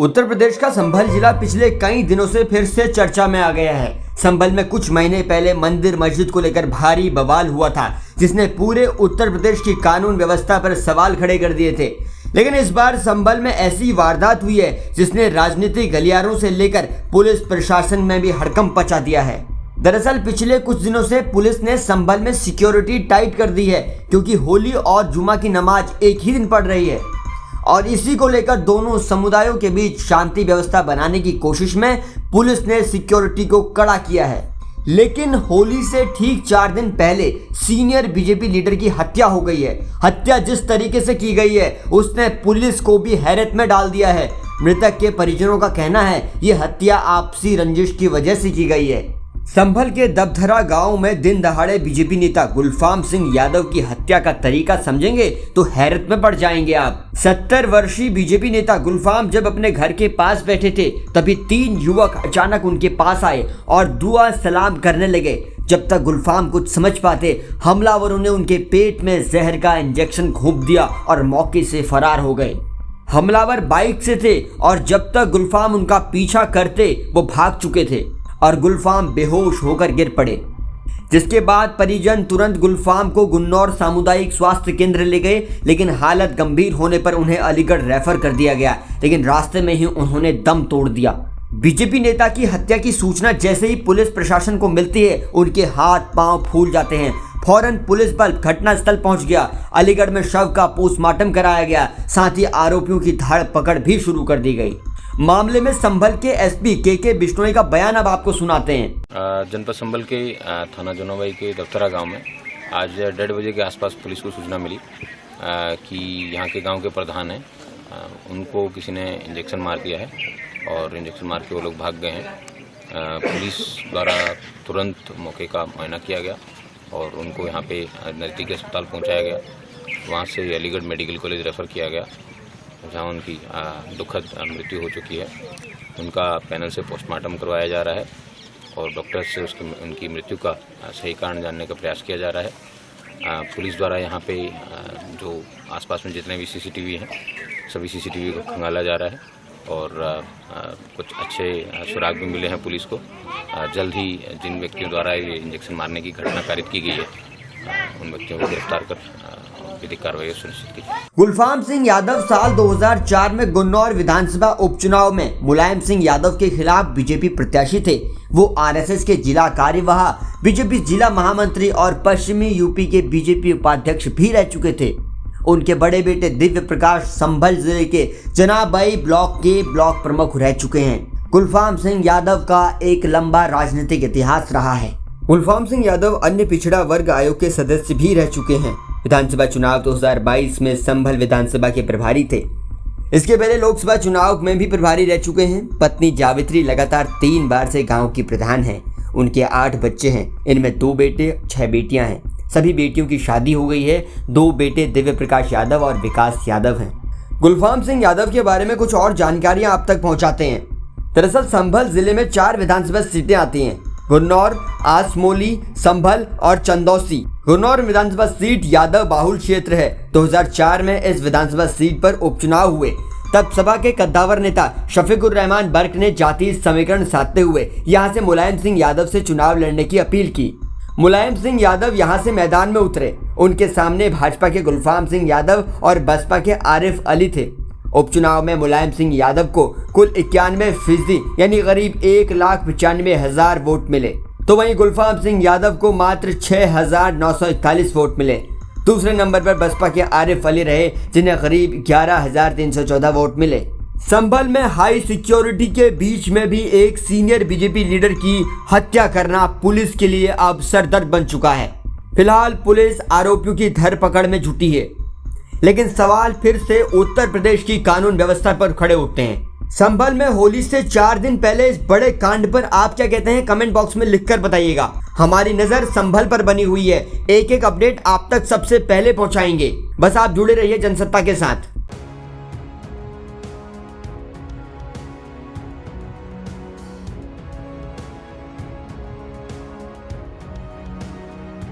उत्तर प्रदेश का संभल जिला पिछले कई दिनों से फिर से चर्चा में आ गया है। संभल में कुछ महीने पहले मंदिर मस्जिद को लेकर भारी बवाल हुआ था, जिसने पूरे उत्तर प्रदेश की कानून व्यवस्था पर सवाल खड़े कर दिए थे। लेकिन इस बार संभल में ऐसी वारदात हुई है जिसने राजनीतिक गलियारों से लेकर पुलिस प्रशासन में भी हड़कंप मचा दिया है। दरअसल पिछले कुछ दिनों से पुलिस ने संभल में सिक्योरिटी टाइट कर दी है, क्योंकि होली और जुमा की नमाज एक ही दिन पड़ रही है और इसी को लेकर दोनों समुदायों के बीच शांति व्यवस्था बनाने की कोशिश में पुलिस ने सिक्योरिटी को कड़ा किया है। लेकिन होली से ठीक 4 दिन पहले सीनियर बीजेपी लीडर की हत्या हो गई है। हत्या जिस तरीके से की गई है उसने पुलिस को भी हैरत में डाल दिया है। मृतक के परिजनों का कहना है ये हत्या आपसी रंजिश की वजह से की गई है। संभल के दबथरा गांव में दिन दहाड़े बीजेपी नेता गुलफाम सिंह यादव की हत्या का तरीका समझेंगे तो हैरत में पड़ जाएंगे आप। 70 वर्षीय बीजेपी नेता गुलफाम जब अपने घर के पास बैठे थे तभी 3 युवक अचानक उनके पास आए और दुआ सलाम करने लगे। जब तक गुलफाम कुछ समझ पाते हमलावरों ने उनके पेट में जहर का इंजेक्शन घोंप दिया और मौके से फरार हो गए। हमलावर बाइक से थे और जब तक गुलफाम उनका पीछा करते वो भाग चुके थे और गुलफाम बेहोश होकर गिर पड़े, जिसके बाद परिजन तुरंत गुलफाम को गुन्नौर सामुदायिक स्वास्थ्य केंद्र ले गए। लेकिन हालत गंभीर होने पर उन्हें अलीगढ़ रेफर कर दिया गया, लेकिन रास्ते में ही उन्होंने दम तोड़ दिया। बीजेपी नेता की हत्या की सूचना जैसे ही पुलिस प्रशासन को मिलती है उनके हाथ पांव फूल जाते हैं। फौरन पुलिस बल घटनास्थल पहुंच गया। अलीगढ़ में शव का पोस्टमार्टम कराया गया, साथ ही आरोपियों की धर पकड़ भी शुरू कर दी गई। मामले में संभल के एसपी के बिश्नोई का बयान अब आपको सुनाते हैं। जनपद संभल के थाना जोनाबाई के दफ्तरा गांव में आज 1:30 बजे के आसपास पुलिस को सूचना मिली कि यहाँ के गांव के प्रधान हैं, उनको किसी ने इंजेक्शन मार दिया है और इंजेक्शन मार के वो लोग भाग गए हैं। पुलिस द्वारा तुरंत मौके का मुआयना किया गया और उनको यहाँ पे नज़दीकी अस्पताल पहुँचाया गया। वहाँ से अलीगढ़ मेडिकल कॉलेज रेफ़र किया गया, जहाँ उनकी दुखद मृत्यु हो चुकी है। उनका पैनल से पोस्टमार्टम करवाया जा रहा है और डॉक्टर से उनकी मृत्यु का सही कारण जानने का प्रयास किया जा रहा है। पुलिस द्वारा यहाँ पे जो आसपास में जितने भी सीसीटीवी हैं सभी सीसीटीवी को खंगाला जा रहा है और कुछ अच्छे सुराग भी मिले हैं पुलिस को। जल्द ही जिन व्यक्तियों द्वारा ये इंजेक्शन मारने की घटना कारित की गई है उन व्यक्तियों को गिरफ्तार कर विधिक कार्रवाई सुनिश्चित की। गुलफाम सिंह यादव साल 2004 में गुन्नौर विधानसभा उपचुनाव में मुलायम सिंह यादव के खिलाफ बीजेपी प्रत्याशी थे। वो आरएसएस के जिला कार्यवाह, बीजेपी जिला महामंत्री और पश्चिमी यूपी के बीजेपी उपाध्यक्ष भी रह चुके थे। उनके बड़े बेटे दिव्य प्रकाश संभल जिले के जनाबाई ब्लॉक के ब्लॉक प्रमुख रह चुके हैं। गुलफाम सिंह यादव का एक लंबा राजनीतिक इतिहास रहा है। गुलफाम सिंह यादव अन्य पिछड़ा वर्ग आयोग के सदस्य भी रह चुके हैं। विधानसभा चुनाव 2022 में संभल विधानसभा के प्रभारी थे। इसके पहले लोकसभा चुनाव में भी प्रभारी रह चुके हैं। पत्नी जावित्री लगातार 3 बार से गांव की प्रधान हैं। उनके 8 बच्चे हैं, इनमें 2 बेटे 6 बेटियां हैं। सभी बेटियों की शादी हो गई है। 2 बेटे दिव्य प्रकाश यादव और विकास यादव हैं। गुलफाम सिंह यादव के बारे में कुछ और जानकारियां आप तक पहुंचाते हैं। दरअसल संभल जिले में 4 विधानसभा सीटें आती हैं, गुन्नौर, आसमोली, संभल और चंदौसी। गुन्नौर विधानसभा सीट यादव बाहुल क्षेत्र है। 2004 में इस विधानसभा सीट पर उपचुनाव हुए, तब सपा के कद्दावर नेता शफीकुर रहमान बर्क ने जातीय समीकरण साधते हुए यहां से मुलायम सिंह यादव से चुनाव लड़ने की अपील की। मुलायम सिंह यादव यहां से मैदान में उतरे। उनके सामने भाजपा के गुलफाम सिंह यादव और बसपा के आरिफ अली थे। उपचुनाव में मुलायम सिंह यादव को कुल 91% यानी करीब 1,95,000 वोट मिले, तो वहीं गुलफाम सिंह यादव को मात्र 6,941 वोट मिले। दूसरे नंबर पर बसपा के आरिफ अली रहे, जिन्हें करीब 11,314 वोट मिले। संभल में हाई सिक्योरिटी के बीच में भी एक सीनियर बीजेपी लीडर की हत्या करना पुलिस के लिए अब सरदर्द बन चुका है। फिलहाल पुलिस आरोपियों की धरपकड़ में जुटी है, लेकिन सवाल फिर से उत्तर प्रदेश की कानून व्यवस्था पर खड़े होते हैं। संभल में होली से 4 दिन पहले इस बड़े कांड पर आप क्या कहते हैं, कमेंट बॉक्स में लिखकर बताइएगा। हमारी नजर संभल पर बनी हुई है, एक एक अपडेट आप तक सबसे पहले पहुंचाएंगे। बस आप जुड़े रहिए जनसत्ता के साथ।